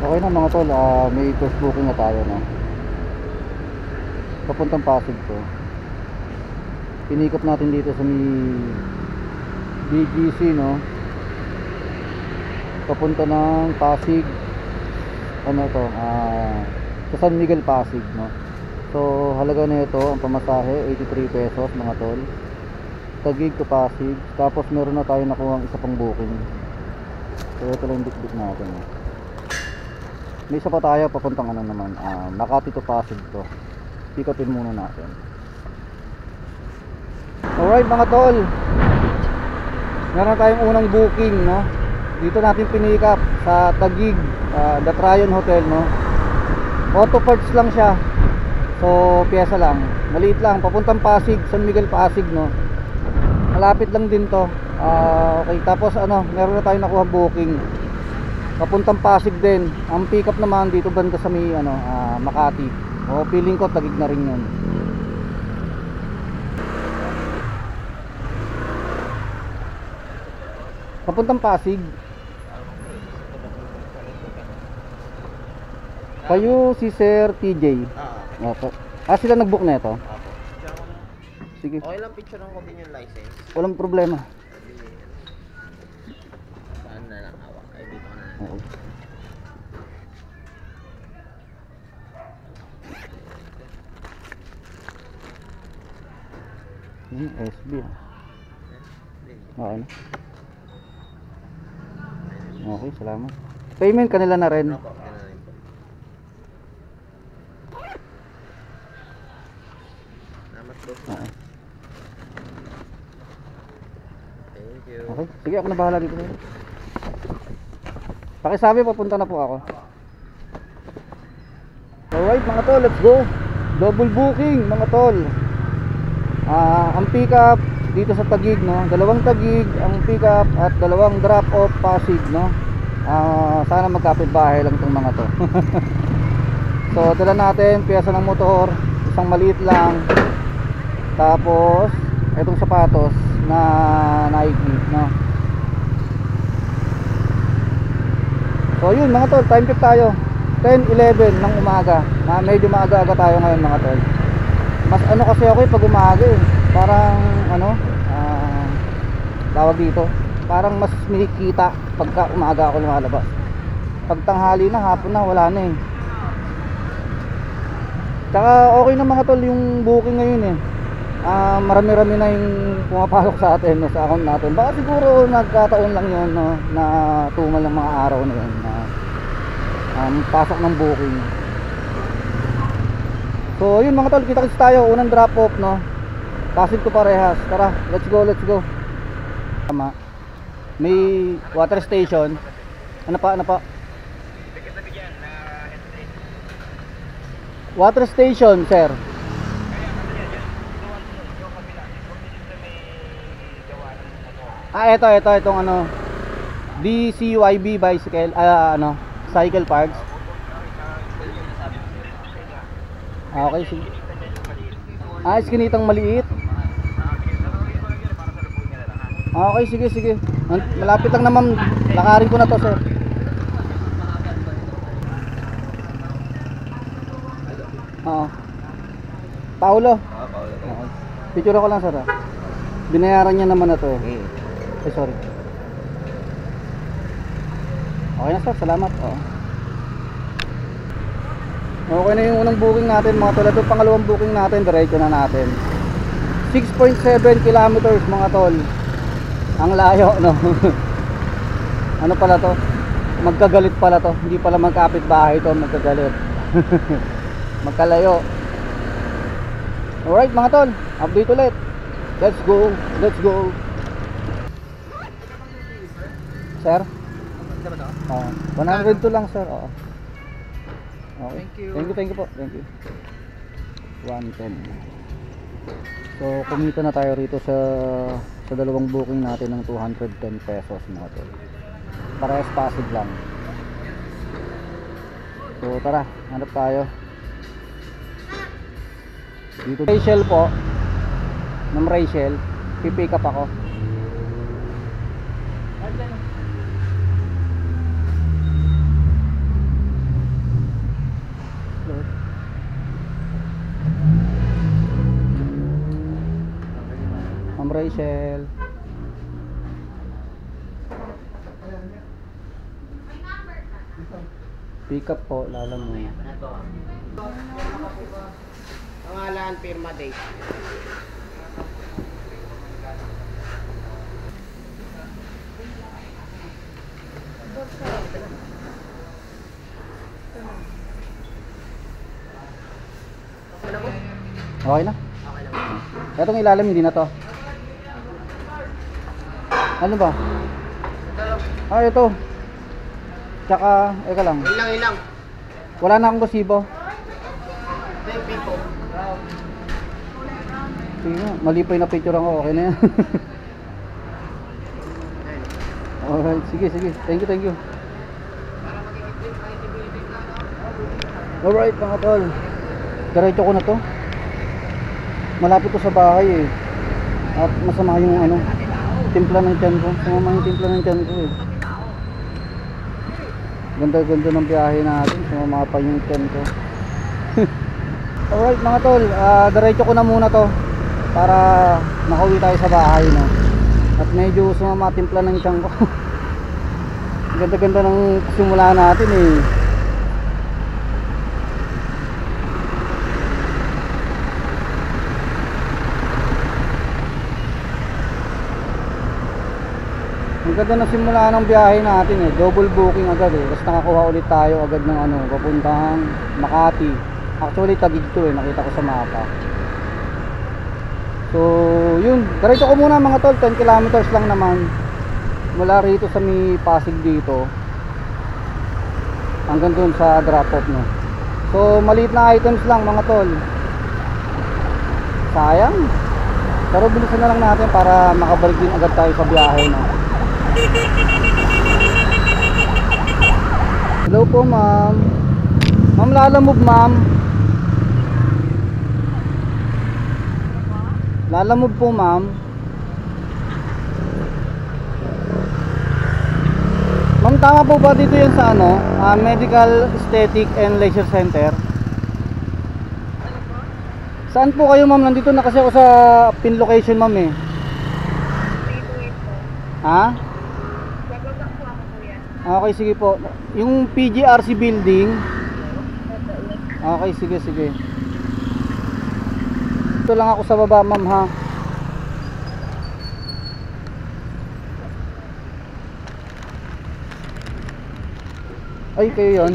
Okay na mga tol, may first booking na tayo, no? Papuntang Pasig to. Pinikap natin dito sa may BGC, no? Papunta ng Pasig. Ano to? Sa San Miguel, Pasig, no? So halaga na ito, ang pamasahe 83 pesos mga tol. Taguig to Pasig. Tapos meron na tayo nakuha ang isa pang booking. So ito lang yung bit natin, no? May isa pa tayo papuntang ano naman, Makati to Pasig to. Pick upin muna natin. Alright mga tol, meron tayong unang booking, no? Dito natin pinikap sa Taguig, The Tryon Hotel, no? Auto parts lang siya. So pyesa lang, maliit lang, papuntang Pasig, San Miguel, Pasig, no? Malapit lang din to. Okay, tapos ano, meron na tayong nakuha booking papuntang Pasig din. Ang pick up naman dito banda sa may ano, Makati. O feeling ko Taguig na rin 'yun. Papuntang Pasig. Kayo si Sir TJ. Opo. Sila nag-book na ito. Sige. Okay lang, picture ng copy yung license. Walang problema. Saan na lang hawak? Ay, dito ka na. Oo. SB. Okay na. Okay, salamat. Payment kanila na rin. Opo, yan na rin po. Salamat po. Oo. Thank you. Okay, sige ako na bahala dito. Pakisabi, papunta na po ako. Alright mga tol, let's go. Double booking mga tol. Ang pick up dito sa Taguig, no? Dalawang Taguig ang pick up at dalawang drop off Pasig, no? Sana magkapit-bahay lang itong mga to. So dala natin piyesa ng motor, isang maliit lang. Tapos itong sapatos na Nike, no? So yun mga tol, time check tayo 10:11 ng umaga. Medyo maaga-aga tayo ngayon mga tol. Mas ano kasi ako pag umaga eh. Parang ano, tawag dito, parang mas makikita pagka umaga ako lumalabas. Pag tanghali na, hapon na, wala na eh. Tsaka okay na mga tol yung booking ngayon eh. Marami-rami na yung pumapasok sa atin, no, sa account natin. Baka siguro nagkataon lang yun, no, na tumal ng mga araw na yun na pasok ng booking. So yun mga tol, kita-kits tayo. Unang drop off, no, Pasig to Parehas. Tara, let's go, let's go. Tama. May water station. Ano pa, ano pa? Water station, sir. Itong ano, DCYB bicycle, ano, cycle parts. Okay, sige. Iskinitang maliit. Okay, sige, sige. Malapit lang naman. Lakarin ko na to, sir. Oo. Paulo. Paulo. Okay. Picture ko lang, sir. Binayaran niya naman na to. Ay, sorry. Okay na, sir. Salamat. Oo. Okay na yung unang booking natin mga tol. Ito pangalawang booking natin, diretso na natin. 6.7 kilometers mga tol. Ang layo, no? Ano pala to? Magkagalit pala to. Hindi pala magkapit bahay to, magkagalit. Magkalayo. Alright mga tol, update ulit. Let's go, let's go. Sir? 102 lang sir. Oo. Okay. Thank you po. Thank you. 110. So kumita na tayo rito sa dalawang booking natin ng 210 pesos mga tol. Parehas Pasig lang. So tara, hanap tayo. Dito Rachel po. Ma'am Rachel, pipick up ako. Rachel. Pick up po, Lalamove. Pangalan, firma date. Okay na? Okay lang. Etong ilalim hindi na to. Ano ba? Ah, ito. Tsaka, eka lang. Ilang. Wala na akong gasibo. Thank you po. Sige nga, mali pa yung napicturean ko. Okay na yan. Alright, sige. Thank you. Alright mga tol. Diretso ko na to. Malapit to sa bahay eh. At masama yung ano, timpla ng tiyan ko. Sumama yung timpla ng tiyan ko eh. Ganda ng biyahe natin. Sumama pa yung tiyan ko. Alright mga tol, diretso ko na muna to para makauwi tayo sa bahay, no? At medyo sumama timpla ng tiyan ko. Ganda ng simula natin eh. Ang ganda na simula ng biyahe natin eh. Double booking agad eh. Tapos nakakuha ulit tayo agad ng ano, papuntang Makati. Actually Taguig to eh, nakita ko sa mapa. So yun, diretso ko muna mga tol. 10 kilometers lang naman mula rito sa may Pasig dito hanggang dun sa drop off, no. So maliit na items lang mga tol. Sayang. Pero bilisan na lang natin para makabalik din agad tayo sa biyahe, no. Hello po ma'am. Ma'am, Lalamove ma'am. Lalamove po ma'am. Ma'am, tama po ba dito yan sa ano? Medical Aesthetic and Leisure Center? Saan po kayo ma'am? Nandito na kasi ako sa pin location ma'am eh. Ha? Okay, sige po. Yung PGRC building. Okay, sige. Ito lang ako sa baba ma'am ha. Ay, kayo yun.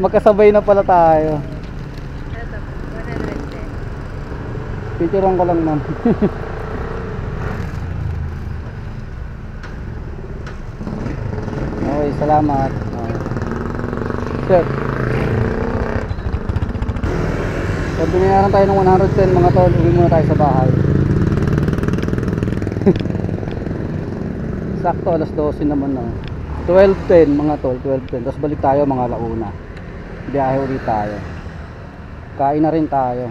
Magkasabay na pala tayo. Picturean ko lang ma'am. Okay, salamat. Sir. So, binayaran tayo ng 110 mga tol. Uwi muna tayo sa bahay. Sakto, alas 12 naman na. 12:10 mga tol, 12:10. Tapos balik tayo mga alauna. Biyahe ulit tayo. Kain na rin tayo.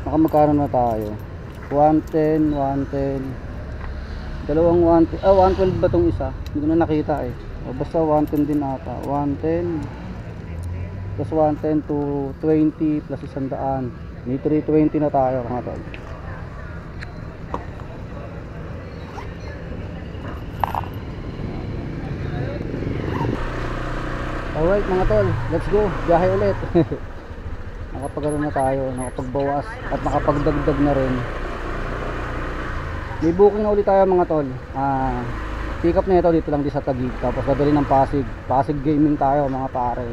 Magkano na tayo? 110, 110. Dalawang 112 ba tong isa? Hindi ko na nakita eh. O, basta 110 din ata. 110 plus 110 to 20 plus 100. May 320 na tayo mga tol. Alright mga tol, let's go. Biyahe ulit. Nakapagkaroon na tayo, nakapagbawas at nakapagdagdag na rin. May booking na ulit tayo mga tol. Pick up na ito dito lang di sa Taguig. Tapos dadali ng Pasig. Pasig gaming tayo mga pare.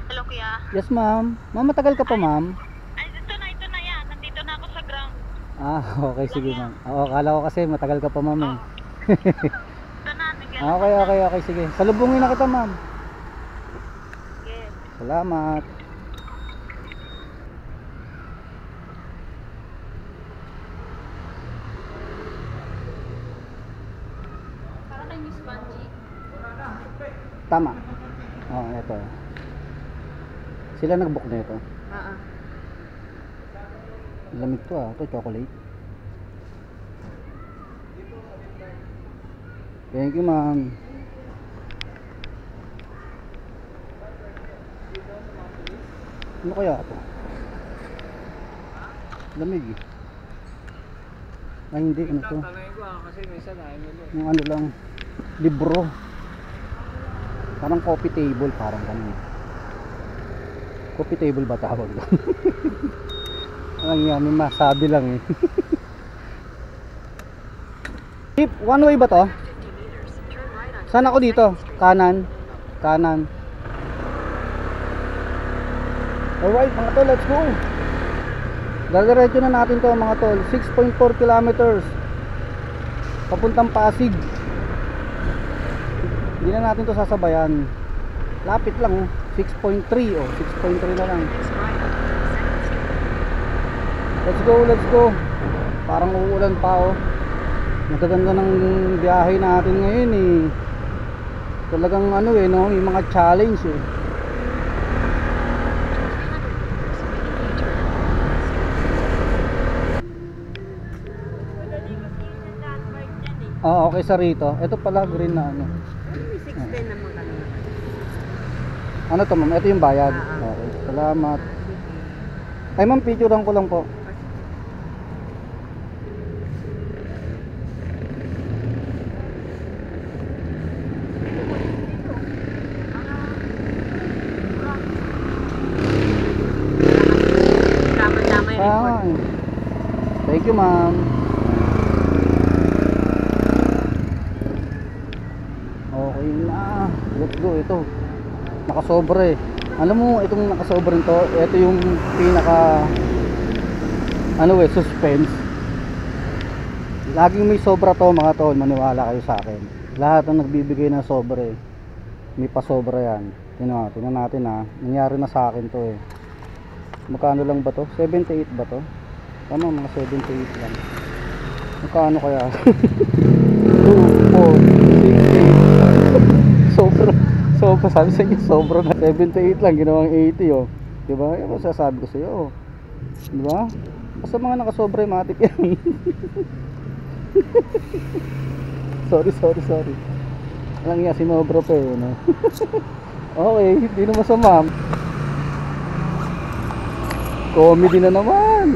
Hello kuya. Yes ma'am. Ma'am, matagal ka pa ma'am? Ay, ito na yan. Nandito na ako sa ground. Okay, sige ma'am. Oo, akala ko kasi matagal ka pa ma'am eh. Ito na, Okay, sige. Salubungin na kita ma'am. Yes. Salamat. Para kay Miss Banji. Tama. Ito. Sila nag-book na ito. Lamig to ito chocolate. Thank you ma'am. Ano kaya ito? Lamig eh. Ay hindi, ano to? Kasi minsan ayaw nila. Yung ano lang, libro. Parang coffee table, parang ganun. Coffee table ba tawag doon? Ang yan, may masabi lang eh. Jeep, one way ba to? Saan ako dito? Kanan. Kanan. Alright mga tol, let's go. Dadiretso na natin to mga tol. 6.4 kilometers papuntang Pasig. Hindi na natin to sasabayan. Lapit lang oh. 6.3 oh. 6.3 na lang. Let's go, let's go. Parang uulan pa oh. Magaganda ng biyahe natin ngayon eh. Talagang ano eh no, may mga challenge eh. Ah, okay sa rito. Ito pala green na ano. 610 naman ka naman. Ano to ma'am? Ito yung bayad. Okay. Salamat. Ay ma'am, picturean ko lang po. Tama-tama yung report. Ah, thank you ma'am. Okay na. Let's go. Ito. Nakasobre. Alam mo, itong nakasobre to, ito yung pinaka ano eh, suspense. Laging may sobra to mga tol, maniwala kayo sa akin. Lahat ng nagbibigay ng sobre, may pasobra yan. Tingnan natin ha. Nangyari na sa akin to eh. Magkano lang ba to? 78 ba to? Tama, mga 78 lang. Magkano kaya? 2, 4, 6, 8. Sobra. Sobra. Sabi sa inyo, sobra na. 78 lang, ginawang 80 oh. Diba? Yan ang sasabi ko sa iyo oh. Diba? Basta mga nakasobra, matik yan. sorry. Alang nga, sinobra pa eh. No? Okay, hindi na masama. Comedy na naman.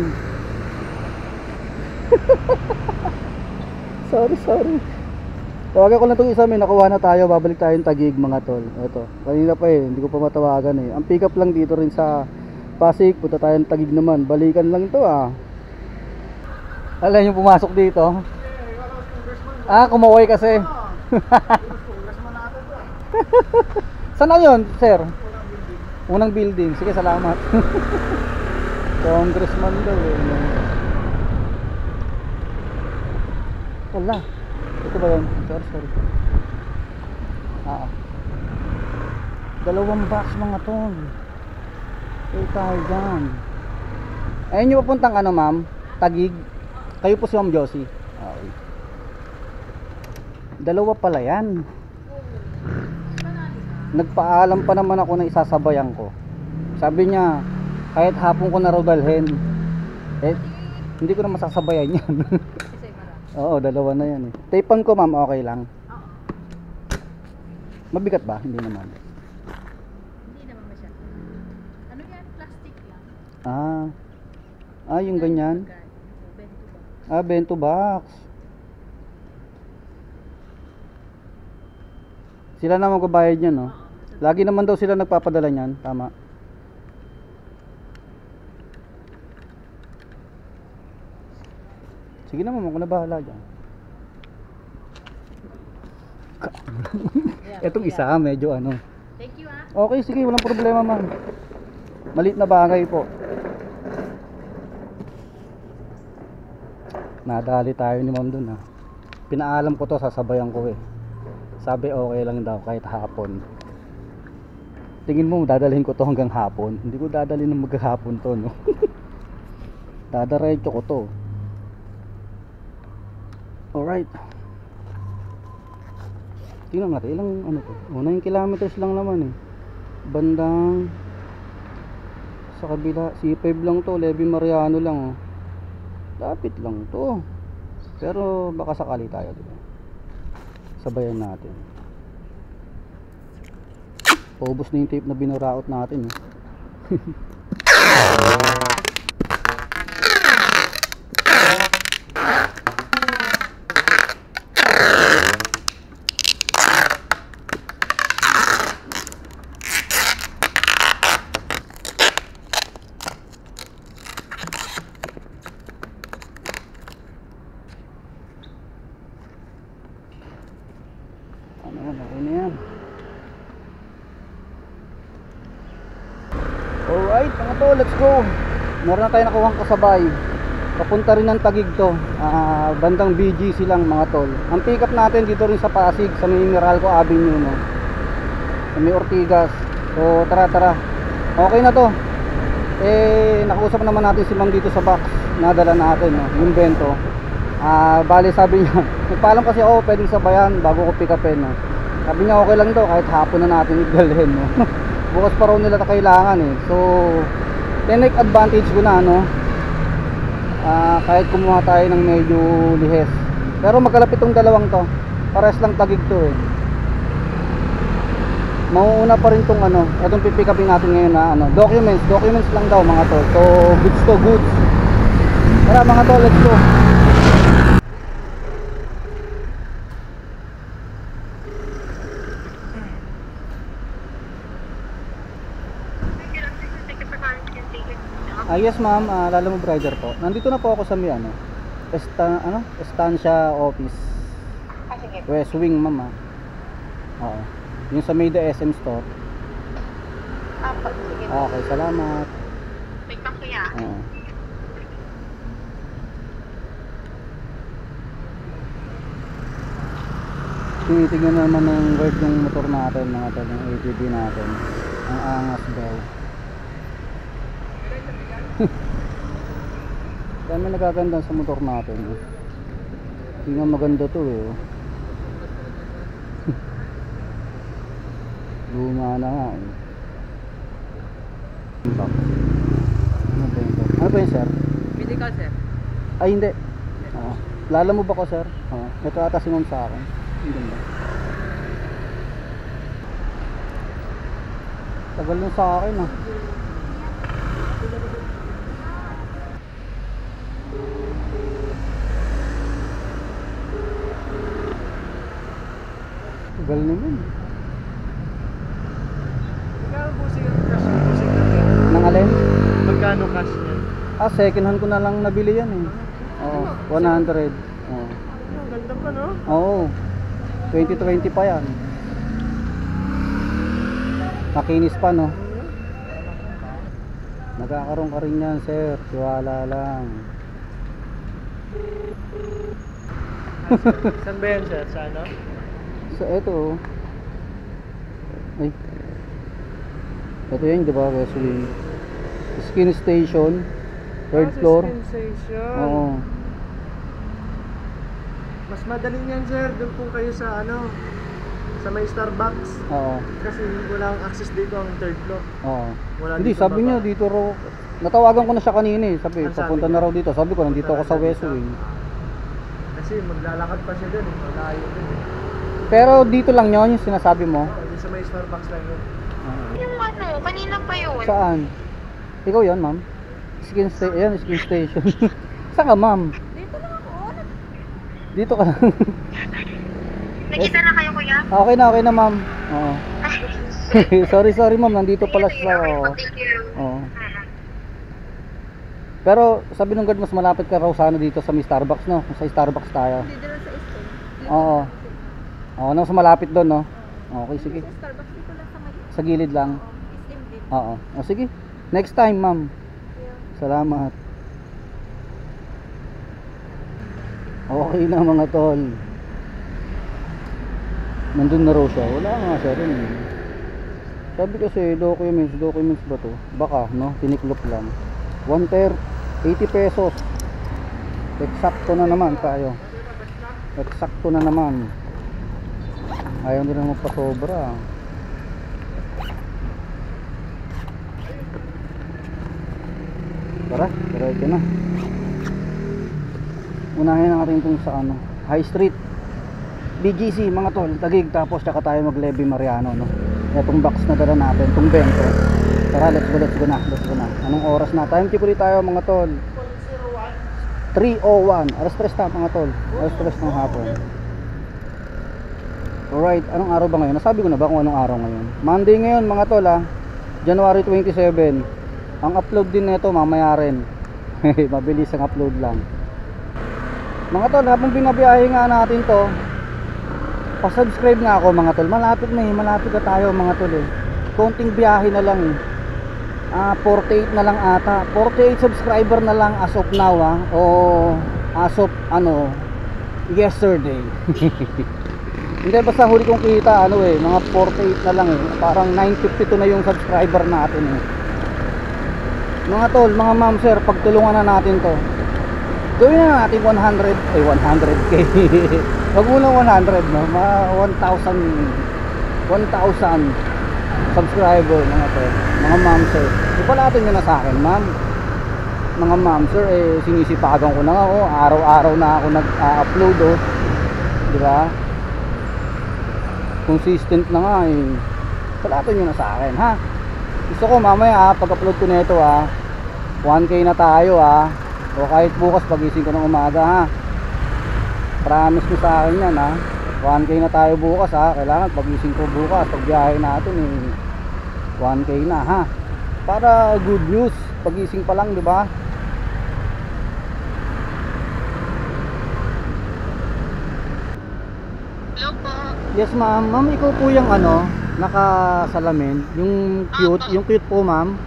sorry. Tawagan ko lang itong isa, may nakuha na tayo. Babalik tayong Taguig mga tol. Ito, kanina pa eh, hindi ko pa matawagan eh. Ang pick up lang dito rin sa Pasig. Punta tayong Taguig naman. Balikan lang ito ah. Alam yung pumasok dito. Ah, kumaway kasi. Saan na yun, sir? Unang building. Sige, salamat. Congressman daw eh. Wala. Ito ba yun? Sorry. Dalawang box mga tol. Okay tayo dyan. Ayun yung papuntang ano ma'am? Taguig. Kayo po si Ma'am Josie. Okay. Dalawa pala yan. Nagpaalam pa naman ako na isasabayan ko. Sabi niya, kahit hapon ko na raw dalhin. Eh, hindi ko na masasabayan yan. Oo, dalawa na yan eh. Tapean ko ma'am, okay lang? Mabigat ba? Hindi naman. Hindi naman masyado. Ano yan? Plastic lang. Yung ganyan. Ah, bento box. Sila na magbabayad niyan, no? Lagi naman daw sila nagpapadala niyan, tama. Sige naman, ako na bahala dyan. Etong isa, medyo ano. Thank you ah. Okay, sige, walang problema ma'am. Maliit na bagay po. Nadali tayo ni ma'am dun ha. Pinaalam ko to, sasabayan ko eh. Sabi okay lang daw kahit hapon. Tingin mo dadalhin ko to hanggang hapon? Hindi ko dadalhin ng maghapon to, no. Dadaretso ko to. Alright. Tingnan natin ilang ano to. 9 kilometers lang naman eh. Bandang sa kabila, C5 lang to, Levi Mariano lang oh. Lapit lang to. Pero baka sakali tayo, diba? Sabayan natin. Paubos na yung tape na binuraot natin eh. Okay na yan. Alright mga tol, let's go. Meron na tayo nakuhang kasabay. Papunta rin ng Taguig to. Bandang BGC lang mga tol. Ang pick up natin dito rin sa Pasig, sa may Meralco Avenue, no? Sa may Ortigas. So tara. Okay na to. Nakausap naman natin si ma'am dito sa box. Nadala natin, no? Yung bento. Bali sabi niya, nagpaalam kasi ako pwedeng sabayan bago ko pick upin, no? Sabi niya okay lang daw kahit hapon na natin idalhin, no? Bukas pa raw nila na kailangan eh. So tinake advantage ko na, no? Kahit kumuha tayo ng medyo lihes. Pero magkalapit tong dalawang to. Pares lang Taguig to eh. Mauuna pa rin tong ano, itong pipick upin natin ngayon na ano, documents lang daw mga tol. So goods. Tara mga tol, let's go. Yes ma'am, Lala mo Brider po. Nandito na po ako sa may ano, Estancia office. Sige. West Wing ma'am. Oo. Yung sa may SM store. Sige. Okay, salamat. Wait lang kuya. Oo. Tinitingnan naman ng guard yung motor natin, mga tol, yung ATV natin. Ang angas daw. Dami nagaganda sa motor natin. Hindi nga maganda to eh. Luma na nga eh. Ano ba yun sir? Medical, sir. Ay hindi. Lala mo ba ko sir? Ito ata si ma'am sa akin. Ang ganda. Tagal nun sa akin ah. Tagal naman. Magkano po siya cash po siya? Nang alin? Magkano cash niya? Second hand ko na lang nabili yan eh. Oo, 100. Oo. Ang ganda pa, no? Oo. 2020 pa yan. Makinis pa, no? Nagkakaroon ka rin yan, sir. Tiwala lang. Saan ba yan, sir? Sa ano? So, eto. Ay. Ito yan, di ba? Wesley. Skin station. Third floor. Sensation. Oo. Mas madali niyan, sir. Doon po kayo sa ano, sa may Starbucks. Oo. Kasi wala ang access dito ang third floor. Oo. Wala Hindi, dito sabi baba. niya dito raw. Natawagan ko na siya kanina eh. Sabi, Ano sabi papunta niya? na raw dito. Sabi ko, nandito ako sa West Wing. Kasi maglalakad pa siya doon. Malayo doon. Pero dito lang yun, yung sinasabi mo. Yung sa may Starbucks lang yun. Yung ano, kanina pa yun. Saan? Ikaw yan, ma'am? Ayan, skin station. Saan ka, ma'am? Dito lang ako. Dito ka lang. Nakita na kayo kuya? Okay na, ma'am. Oo. sorry, ma'am. Nandito pala siya. Oo. Thank you. Oo. Pero sabi nung guard, mas malapit ka raw sana dito sa may Starbucks, no? Kung sa Starbucks tayo. Dito lang sa Eastern. Oo. Oo, mas malapit doon, no? Okay, sige. Sa Starbucks dito lang sa ngayon. Sa gilid lang. SM din. Oo. O, sige. Next time, ma'am. Salamat. Okay na mga tol. Nandun na raw siya. Wala nga siya rin. Sabi kasi documents ba to? Baka, no? Tiniklop lang. 1/3, 80 pesos. Eksakto na naman tayo. Eksakto na naman. Ayaw nila magpasobra. Tara, diretso na. Unahin natin itong sa ano, High Street BGC mga tol, Taguig. Tapos tsaka tayo mag Levy Mariano, no? Itong box na dala natin, itong bento. Tara, let's go na. Anong oras na? Time check ulit tayo mga tol. 3:01. Alas 3 na mga tol. Alas 3 ng hapon. Alright, anong araw ba ngayon? Nasabi ko na ba kung anong araw ngayon? Monday ngayon mga tol ha. January 27. Ang upload din nito mamaya rin. Mabilis ang upload lang. Mga tol, habang binabiyahe nga natin to, Pa-subscribe nga ako mga tol. Malapit na eh, malapit na tayo mga tol eh. Konting biyahe na lang eh. 48 na lang ata. 48 subscriber na lang as of now o as of yesterday. Hindi, basta huli kong kita mga 48 na lang eh. Parang 952 na yung subscriber natin eh. Mga tol, mga ma'am sir, pagtulungan na natin to. Gawin na natin 100k. Wag muna 100 no, mga 1,000 subscriber mga tol, mga ma'am sir. Ipalatin nyo na sa akin ma'am. Mga ma'am sir, sinisipagan ko na nga araw-araw na ako nag-upload di ba? Consistent na nga eh. Palatin nyo na sa akin ha. Gusto ko mamaya pag-upload ko nito 1k na tayo o kahit bukas pagising ko ng umaga ha. Promise mo sa akin yan 1k na tayo bukas kailangan pagising ko bukas pag biyahe natin 1k na ha. Para good news pagising pa lang, di ba? Hello po. Yes ma'am. Ma'am, ikaw po yung nakasalamin, yung cute, Opo. yung cute po ma'am.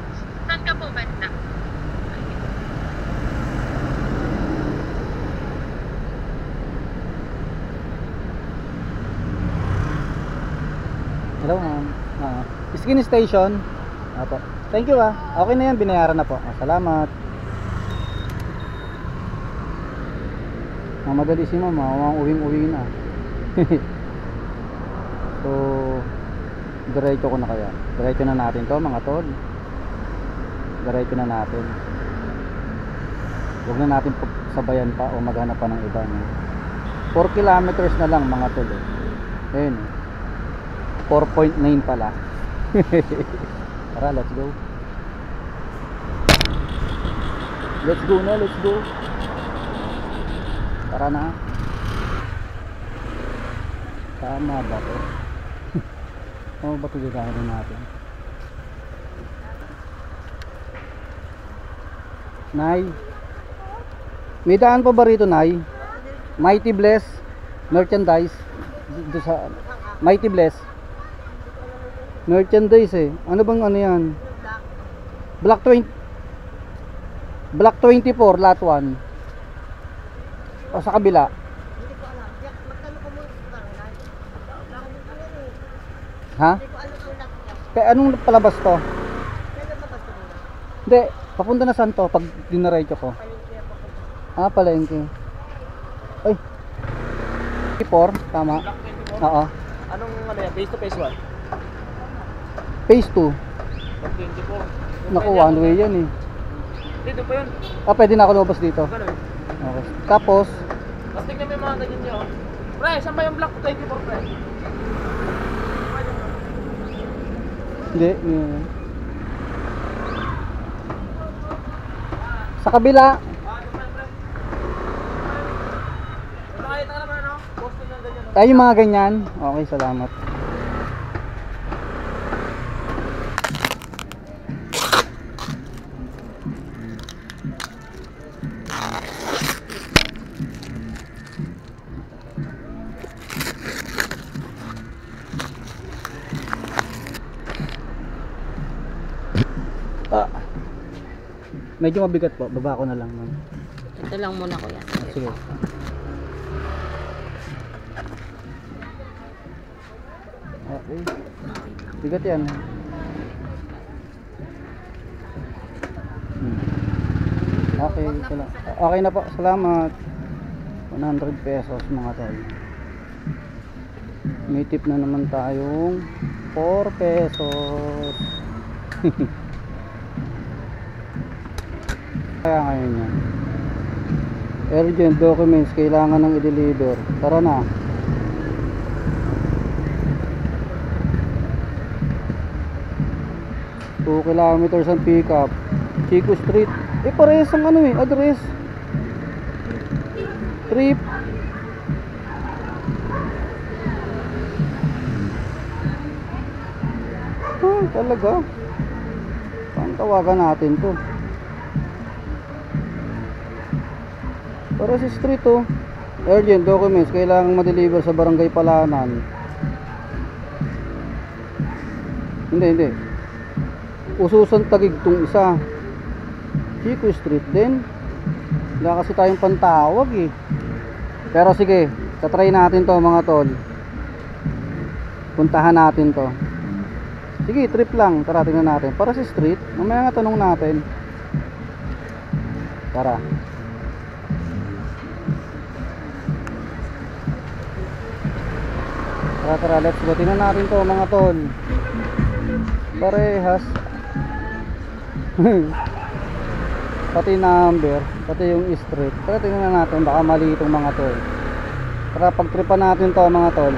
Saan ka po banda? Hello ma'am. Skin station. Apo. Thank you Okay na yan, binayaran na po. Salamat. Madali si ma'am, uwing-uwi na. So, diretso ko na kaya. Diretso na natin to mga tol. Diretso na natin. Huwag na natin sabayan pa o maghanap pa ng iba. 4 kilometers na lang mga tol. Ayun. 4.9 pala. Tara, let's go. Let's go na, let's go. Tara na. Tama ba to? Oo ba ito gagawin natin? Nay, may daan pa ba rito, Nay? Mighty Bless merchandise dito sa Mighty Bless merchandise ano bang yan? Black 24 lot 1 o sa kabila? Ha? Kaya anong palabas to? Hindi, papunta na saan to pag dinaretso ko? Palengke. Ay. 24, tama. Oo. Anong face to face 1? Phase 2. 24. Naku, one way yan eh. Dito pa yun. Pwede na ako lumabas dito. Ganun. Okay. Tapos, Tapos tignan mo yung mga ganyan niya. Pre, saan ba yung block 24, pre? hindi. Sa kabila. Nakakita ka naman, no? Posting ng ganyan, no? Tayo yung mga ganyan. Okay, salamat. Medyo mabigat po, baba ko na lang ma'am. Ito lang muna kuya. Sige. Okay. Bigat yan. Okay, okay na po, salamat. 100 pesos mga tol. May tip na naman tayong 4 pesos. Kaya ngayon yan. Urgent documents kailangan ng i-deliver. Tara na. Two kilometers ang pick up. Chico Street. Parehas ang address. Trip. Talaga. Paano tawagan natin to? Para sa street Urgent documents, kailangan ma-deliver sa Barangay Palanan. Hindi. Ususan Taguig tong isa. Chico Street din. Wala kasi tayong pantawag eh. Pero sige, tatry natin to mga tol. Puntahan natin to. Sige, trip lang. Tara, tingnan natin. Para sa street, mamaya nga tanong natin. Tara. Tara, let's go. Tingnan natin to mga tol. Parehas. Pati number, pati yung street. Tara, tingnan natin. Baka mali itong mga tol. Tara, pagtripan natin to mga tol.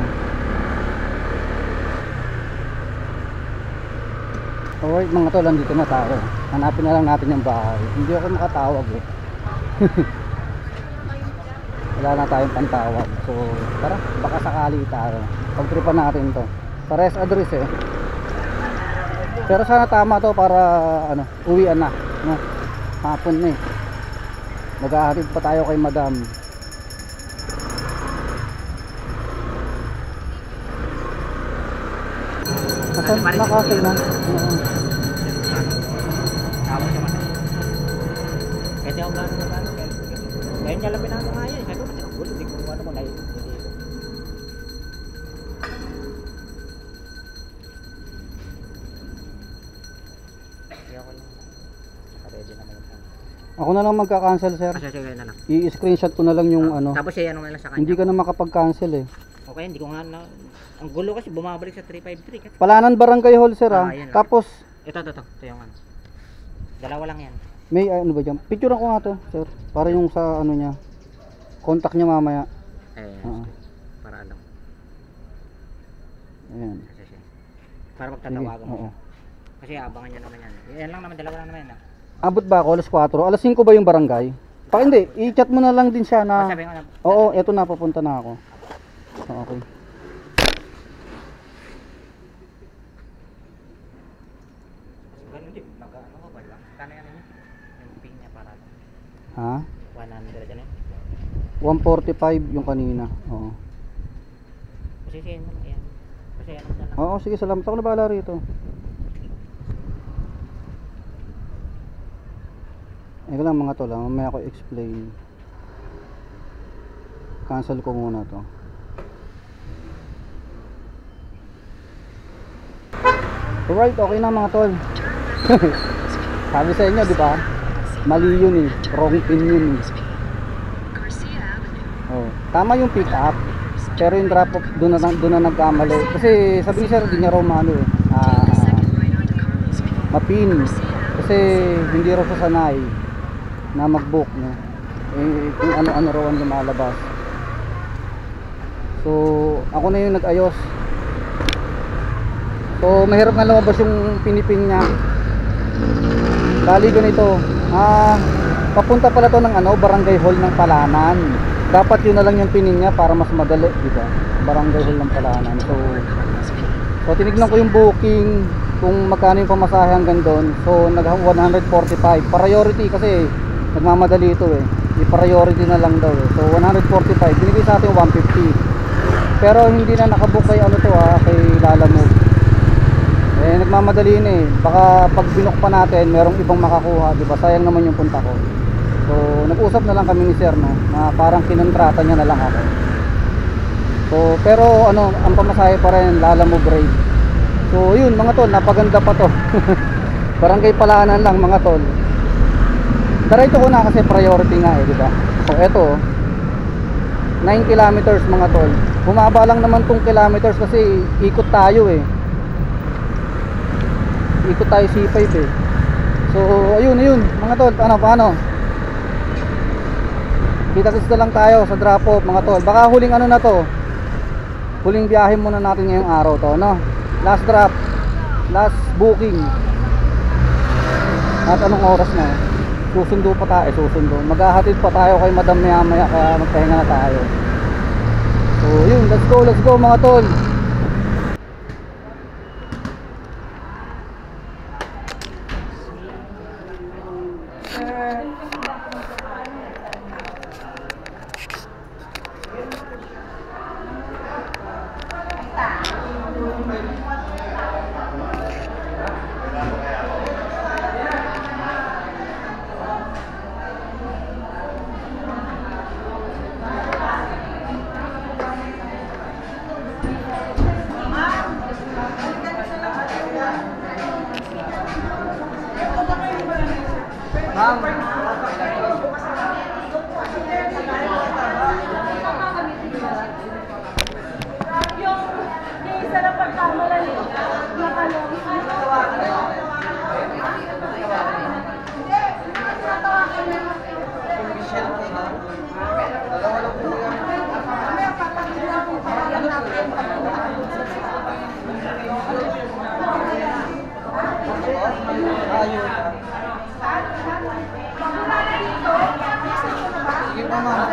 Alright mga tol, andito na tayo. Hanapin na lang natin yung bahay. Hindi ako makatawag eh. Wala na tayong pantawag. So tara, baka sakali tayo. Pagtripan natin to. Pares address eh. Pero sana tama to para ano, uwian na, no? Hapon na eh. Maghahatid pa tayo kay madam. Nasaan na kasi na? Kasi ako gano'n na gano'n. Ngayon niya lang pinano nga yan. Sabi ko, kasi ang gulo. Hindi ko ano kung hindi. Hindi ako lang. Ready naman yung ano. Ako na lang magka-cancel sir. Kasi sige na lang. I-screenshot ko na lang yung ano. Tapos siya ano na lang sa kanya. Hindi ka na makapag-cancel eh. Okay, hindi ko nga na. Ang gulo kasi bumabalik sa 353. Kasi. Palanan Barangay Hall sir ah. Yan lang. Tapos Ito yung ano. Dalawa lang yan. may ano ba dyan? Picturean ko nga to sir. Para yung sa ano niya. Contact niya mamaya. Oo. Para alam. Ayan. Kasi siya. Para Sige. magtatawagan mo. Oo. Kasi abangan niya naman yan. Yan lang naman, dalawa lang naman yan. Abot ba ako alas 4? Alas 5 ba yung barangay? Pag hindi, i-chat mo na lang din siya na. Sabi ko na. Oo, eto na, papunta na ako. Okay. Ganun din. Ano ko ba lang? Kano yan niya? Yung ping niya para. Ha? 100 yan eh. 145 yung kanina. Oo. Kasi siya yun lang yan. Kasi ano na lang. Oo, sige, salamat ako na bahala rito. Eka lang mga tol, mamaya ako explain. Cancel ko muna to. Alright, okay na mga tol. Sabi sa inyo, di ba? Mali yun eh. Wrong pin yun eh. Oh, tama yung pick up. Pero yung drop off, doon na nagkamali. Kasi sabi ni sir, hindi niya raw maano eh. Mapin. Kasi hindi raw siya sanay na mag-book, no? Eh, kung ano-ano raw ang lumalabas. So ako na yung nag-ayos. So mahirap na lumabas yung pinipin niya. Bali ganito, papunta pala to ng ano, Barangay Hall ng Palanan. Dapat yun na lang yung pinin niya para mas madali, di ba? Barangay Hall ng Palanan. So tinignan ko yung booking, kung magkano yung pamasahe hanggang doon. So nag 145 priority kasi nagmamadali ito eh. I-priority na lang daw eh. So 145, binigay sa atin 150. Pero hindi na nakabook kay ano to kay Lalamove. Eh nagmamadali na eh. Baka pag binook pa natin, merong ibang makakuha, di ba? Sayang naman yung punta ko. So nag-usap na lang kami ni sir, no, na parang kinontrata niya na lang ako. So pero ano, ang pamasahe pa rin Lalamove rate. So yun mga tol, napaganda pa to. Barangay Palanan lang mga tol. Diretso ko na kasi priority nga eh, di ba? So eto 9 kilometers mga tol. Bumaba lang naman tong kilometers kasi ikot tayo eh. Ikot tayo C5 eh. So ayun mga tol, paano? Kita-kits na lang tayo sa drop off mga tol. Baka huling ano na to. Huling biyahe muna natin ngayong araw to, no? Last drop, last booking. At anong oras na? Susundo pa tayo, maghahatid pa tayo kay madam maya kaya magpahinga na tayo. So yun, let's go mga tol. Ma'am. Yung isa na pagkamala niya, matalong. Sige pa, ma'am.